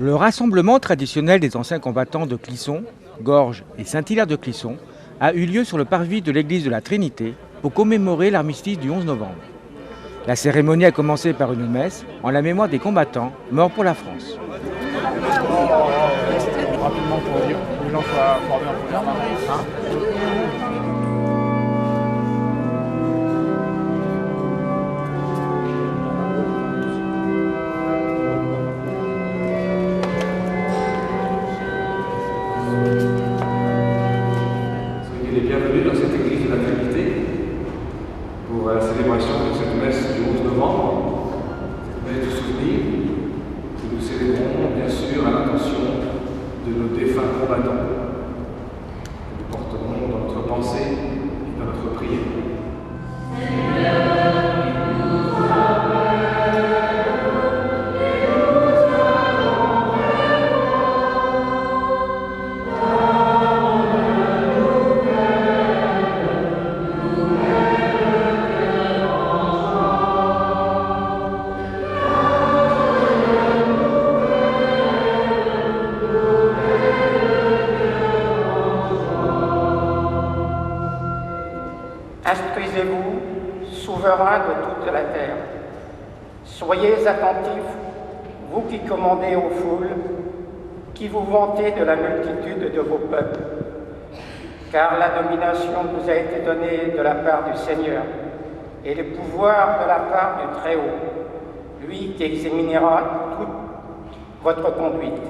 Le rassemblement traditionnel des anciens combattants de Clisson, Gorges et Saint-Hilaire de Clisson a eu lieu sur le parvis de l'église de la Trinité pour commémorer l'armistice du 11 novembre. La cérémonie a commencé par une messe en la mémoire des combattants morts pour la France. Rapidement pour dire que les gens soient formés en première main. Soyez les bienvenus dans cette église de la Trinité pour la célébration de cette messe du 11 novembre, cette messe du souvenir que nous célébrons bien sûr à l'intention de nos défunts combattants, que nous porterons dans notre pensée et dans notre prière. Instruisez-vous, souverain de toute la terre. Soyez attentifs, vous qui commandez aux foules, qui vous vantez de la multitude de vos peuples. Car la domination vous a été donnée de la part du Seigneur, et le pouvoir de la part du Très-Haut, lui qui examinera toute votre conduite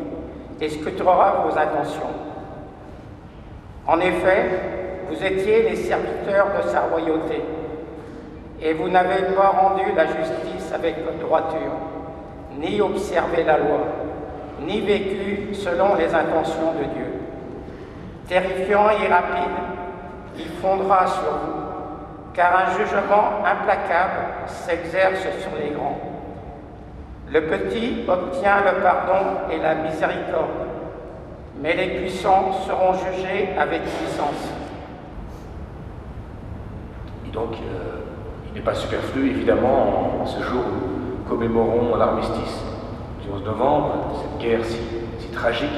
et scrutera vos intentions. En effet, vous étiez les serviteurs de sa royauté, et vous n'avez pas rendu la justice avec droiture, ni observé la loi, ni vécu selon les intentions de Dieu. Terrifiant et rapide, il fondera sur vous, car un jugement implacable s'exerce sur les grands. Le petit obtient le pardon et la miséricorde, mais les puissants seront jugés avec puissance. Donc, il n'est pas superflu, évidemment, en ce jour où nous commémorons l'armistice du 11 novembre, cette guerre si tragique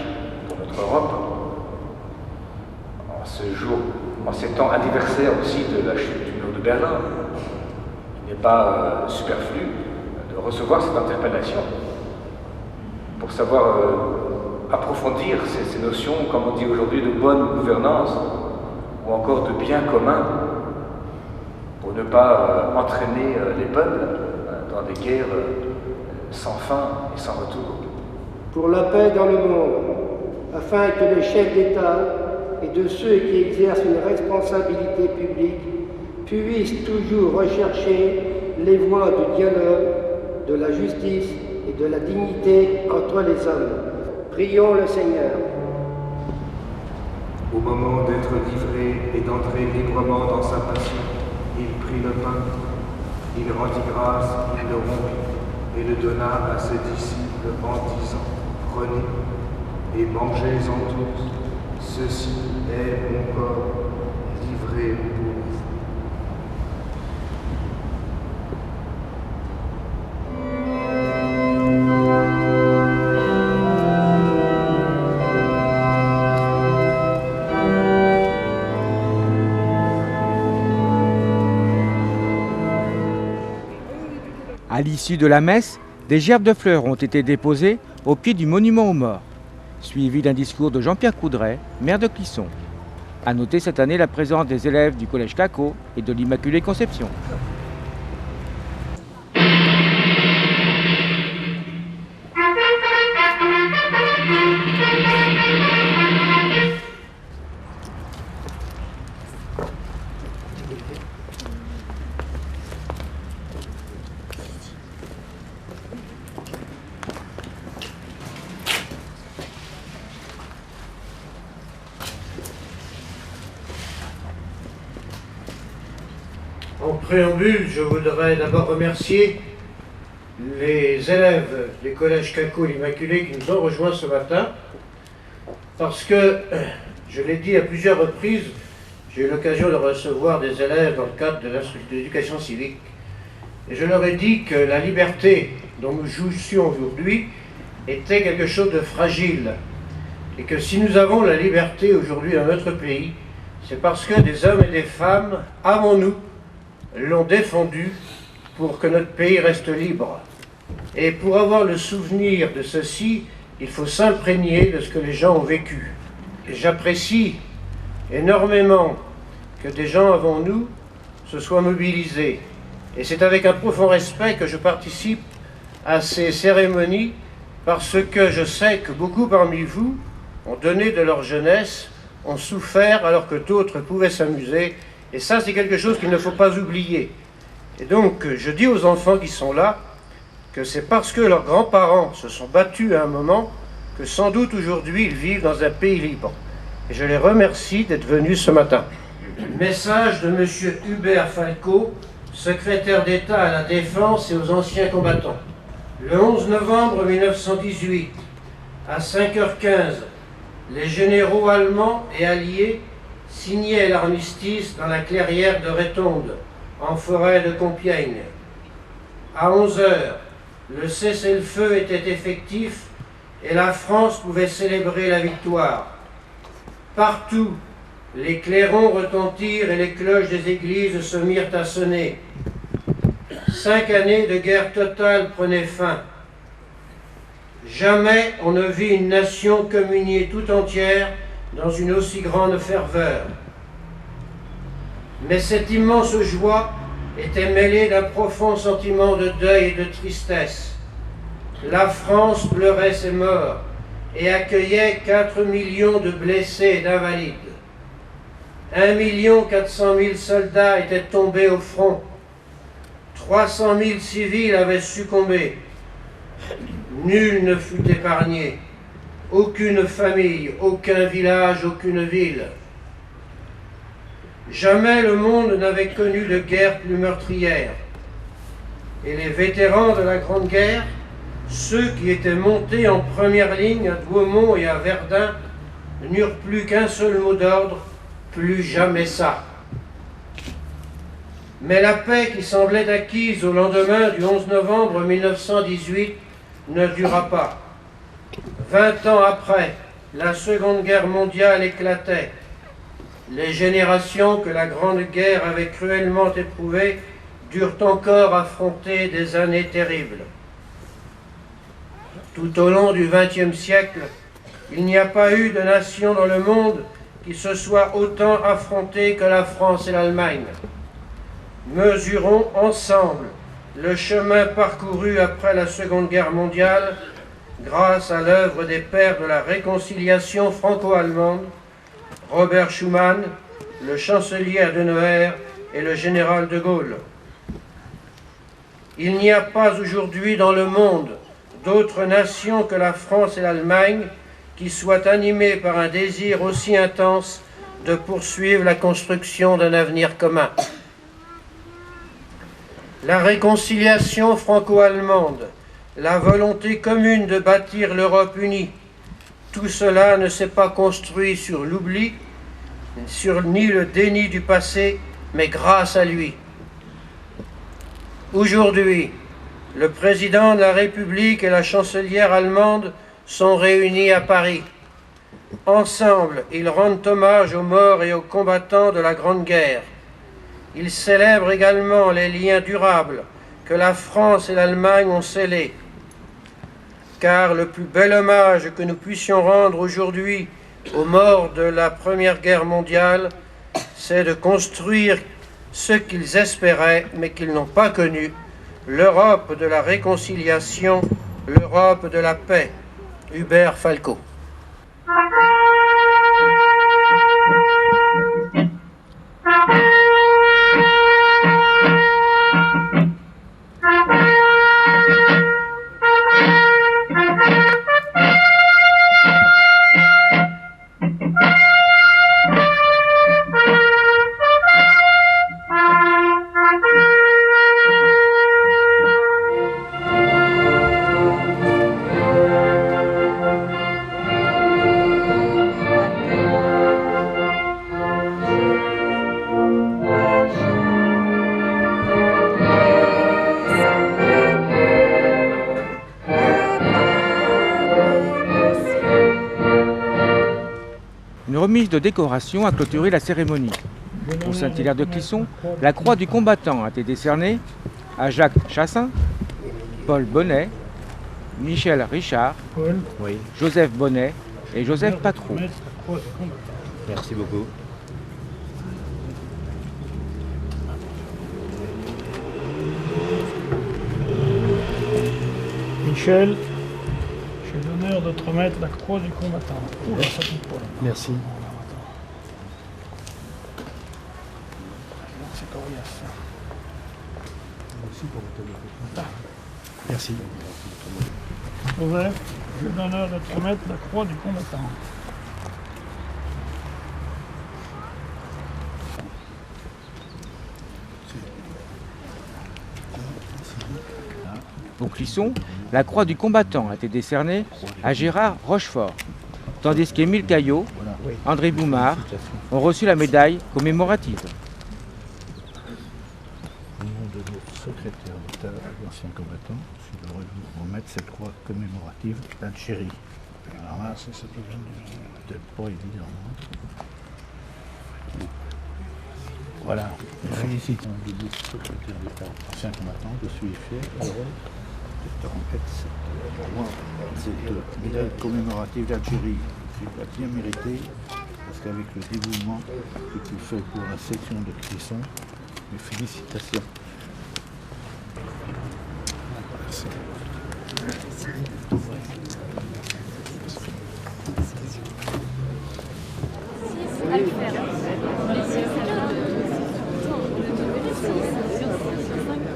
pour notre Europe, en ce jour, en ces temps anniversaires aussi de la chute du mur de Berlin. Il n'est pas superflu de recevoir cette interpellation pour savoir approfondir ces notions, comme on dit aujourd'hui, de bonne gouvernance ou encore de bien commun, pour ne pas entraîner les peuples dans des guerres sans fin et sans retour. Pour la paix dans le monde, afin que les chefs d'État et de ceux qui exercent une responsabilité publique puissent toujours rechercher les voies du dialogue, de la justice et de la dignité entre les hommes. Prions le Seigneur. Au moment d'être livré et d'entrer librement dans sa passion, il prit le pain, il rendit grâce, il le rompit et le donna à ses disciples en disant : Prenez et mangez-en tous, ceci est mon corps livré pour vous. À l'issue de la messe, des gerbes de fleurs ont été déposées au pied du monument aux morts, suivi d'un discours de Jean-Pierre Coudray, maire de Clisson. A noter cette année la présence des élèves du collège Caco et de l'Immaculée Conception. En préambule, je voudrais d'abord remercier les élèves du collège Caco l'Immaculée qui nous ont rejoints ce matin, parce que Je l'ai dit à plusieurs reprises, j'ai eu l'occasion de recevoir des élèves dans le cadre de l'éducation civique, et je leur ai dit que la liberté dont nous jouissions aujourd'hui était quelque chose de fragile, et que si nous avons la liberté aujourd'hui dans notre pays, c'est parce que des hommes et des femmes, avant nous, l'ont défendue pour que notre pays reste libre. Et pour avoir le souvenir de ceci, il faut s'imprégner de ce que les gens ont vécu. Et j'apprécie énormément que des gens avant nous se soient mobilisés. Et c'est avec un profond respect que je participe à ces cérémonies, parce que je sais que beaucoup parmi vous ont donné de leur jeunesse, ont souffert alors que d'autres pouvaient s'amuser. Et ça, c'est quelque chose qu'il ne faut pas oublier. Et donc, je dis aux enfants qui sont là que c'est parce que leurs grands-parents se sont battus à un moment que sans doute aujourd'hui ils vivent dans un pays libre. Et je les remercie d'être venus ce matin. Message de M. Hubert Falco, secrétaire d'État à la Défense et aux anciens combattants. Le 11 novembre 1918, à 5h15, les généraux allemands et alliés signaient l'armistice dans la clairière de Rétonde, en forêt de Compiègne. À 11h, le cessez-le-feu était effectif et la France pouvait célébrer la victoire. Partout, les clairons retentirent et les cloches des églises se mirent à sonner. 5 années de guerre totale prenaient fin. Jamais on ne vit une nation communier tout entière dans une aussi grande ferveur. Mais cette immense joie était mêlée d'un profond sentiment de deuil et de tristesse. La France pleurait ses morts et accueillait 4 millions de blessés et d'invalides. 1 400 000 soldats étaient tombés au front. 300 000 civils avaient succombé. Nul ne fut épargné. Aucune famille, aucun village, aucune ville. Jamais le monde n'avait connu de guerre plus meurtrière. Et les vétérans de la Grande Guerre, ceux qui étaient montés en première ligne à Douaumont et à Verdun, n'eurent plus qu'un seul mot d'ordre: plus jamais ça. Mais la paix qui semblait acquise au lendemain du 11 novembre 1918 ne dura pas. 20 ans après, la Seconde Guerre mondiale éclatait. Les générations que la Grande Guerre avait cruellement éprouvées durent encore affronter des années terribles. Tout au long du XXe siècle, il n'y a pas eu de nation dans le monde qui se soit autant affrontée que la France et l'Allemagne. Mesurons ensemble le chemin parcouru après la Seconde Guerre mondiale grâce à l'œuvre des pères de la réconciliation franco-allemande, Robert Schuman, le chancelier Adenauer et le général de Gaulle. Il n'y a pas aujourd'hui dans le monde d'autres nations que la France et l'Allemagne qui soient animées par un désir aussi intense de poursuivre la construction d'un avenir commun. La réconciliation franco-allemande, la volonté commune de bâtir l'Europe unie, tout cela ne s'est pas construit sur l'oubli, ni le déni du passé, mais grâce à lui. Aujourd'hui, le président de la République et la chancelière allemande sont réunis à Paris. Ensemble, ils rendent hommage aux morts et aux combattants de la Grande Guerre. Ils célèbrent également les liens durables que la France et l'Allemagne ont scellés. Car le plus bel hommage que nous puissions rendre aujourd'hui aux morts de la Première Guerre mondiale, c'est de construire ce qu'ils espéraient mais qu'ils n'ont pas connu, l'Europe de la réconciliation, l'Europe de la paix. Hubert Falco. Une remise de décoration a clôturé la cérémonie. Au Saint-Hilaire de Clisson, la croix du combattant a été décernée à Jacques Chassin, Paul Bonnet, Michel Richard, Joseph Bonnet et Joseph Patron. Merci beaucoup. Michel, j'ai l'honneur de te remettre la croix du combattant. Oula, ça tombe pas là. Merci. C'est coriace. Merci. Joseph, j'ai l'honneur de te remettre la croix du combattant. Au Clisson, la croix du combattant a été décernée à Gérard Rochefort, tandis qu'Émile Caillot, André Boumard ont reçu la médaille commémorative. Au nom de notre secrétaire d'État d'anciens combattants, je voudrais vous remettre cette croix commémorative d'Algérie. Alors là, c'est peut-être pas évident. Voilà, félicitons de notre secrétaire d'État ancien combattant, je suis fier, heureux de te remettre cette médaille commémorative d'Algérie. Tu l'as bien mérité, parce qu'avec le dévouement que tu fais pour la section de Clisson, mes félicitations.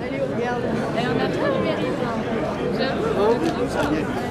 Allez, on regarde. Et on a pas le mérite. J'avoue.